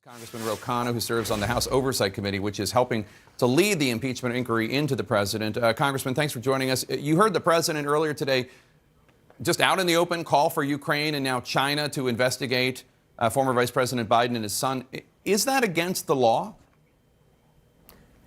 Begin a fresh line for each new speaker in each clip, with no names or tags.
Congressman Khanna, who serves on the House Oversight Committee, which is helping to lead the impeachment inquiry into the president. Congressman, thanks for joining us. You heard the president earlier today, just out in the open, call for Ukraine and now China to investigate former Vice President Biden and his son. Is that against the law?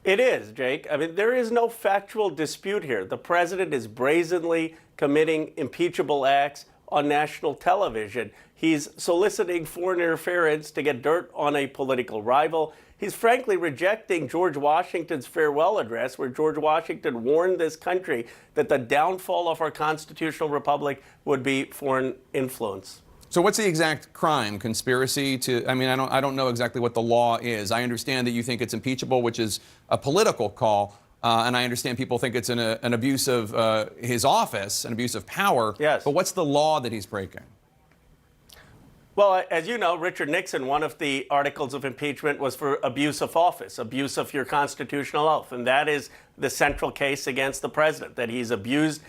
It is, Jake. I mean, there is no factual dispute here. The president is brazenly committing impeachable acts on national television. He's soliciting foreign interference to get dirt on a political rival. He's frankly rejecting George Washington's farewell address, where George Washington warned this country that the downfall of our constitutional republic would be foreign influence.
So what's the exact crime? Conspiracy to, I don't know exactly what the law is. I understand that you think it's impeachable, which is a political call. And I understand people think it's an abuse of his office, an abuse of power.
Yes.
But what's the law that he's breaking?
Well, as you know, Richard Nixon, one of the articles of impeachment was for abuse of office, abuse of your constitutional oath. And that is the central case against the president, that he's abused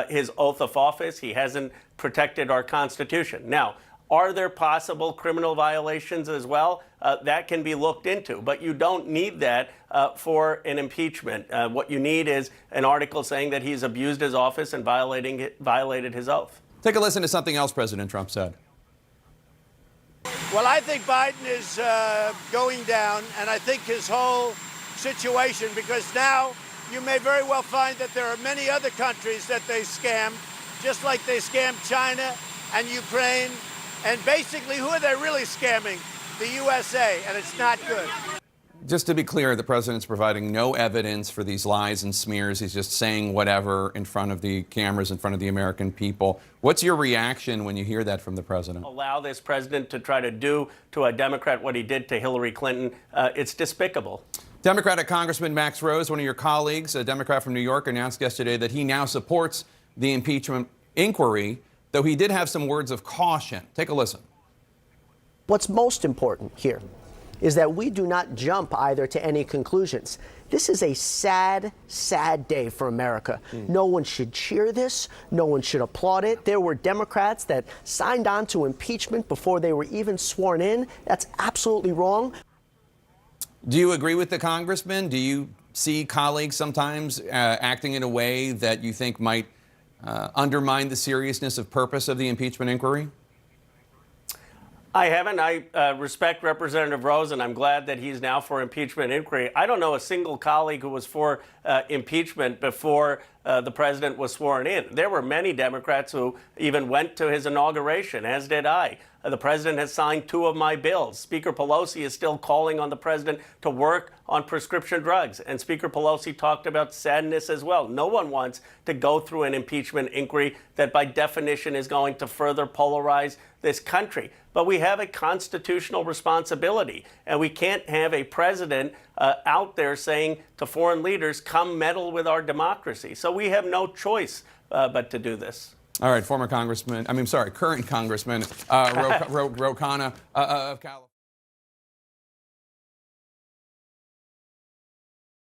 his oath of office. He hasn't protected our Constitution. Now, are there possible criminal violations as well? That can be looked into, but you don't need that for an impeachment. What you need is an article saying that he's abused his office and violated his oath.
Take a listen to something else President Trump said.
Well, I think Biden is going down, and I think his whole situation, because now you may very well find that there are many other countries that they scam, just like they scammed China and Ukraine. And basically, who are they really scamming? The USA, and it's not good.
Just to be clear, the president's providing no evidence for these lies and smears. He's just saying whatever in front of the cameras, in front of the American people. What's your reaction when you hear that from the president?
Allow this president to try to do to a Democrat what he did to Hillary Clinton. It's despicable.
Democratic Congressman Max Rose, one of your colleagues, a Democrat from New York, announced yesterday that he now supports the impeachment inquiry, though he did have some words of caution. Take a listen.
What's most important here is that we do not jump either to any conclusions. This is a sad, sad day for America. No one should cheer this. No one should applaud it. There were Democrats that signed on to impeachment before they were even sworn in. That's absolutely wrong.
Do you agree with the congressman? Do you see colleagues sometimes acting in a way that you think might undermine the seriousness of purpose of the impeachment inquiry?
I haven't. I respect Representative Rose, and I'm glad that he's now for impeachment inquiry. I don't know a single colleague who was for impeachment before the president was sworn in. There were many Democrats who even went to his inauguration, as did I. The president has signed 2 of my bills. Speaker Pelosi is still calling on the president to work on prescription drugs. And Speaker Pelosi talked about sadness as well. No one wants to go through an impeachment inquiry that by definition is going to further polarize this country. But we have a constitutional responsibility, and we can't have a president out there saying to foreign leaders, come meddle with our democracy. So we have no choice but to do this.
All right, current Congressman, Khanna of California.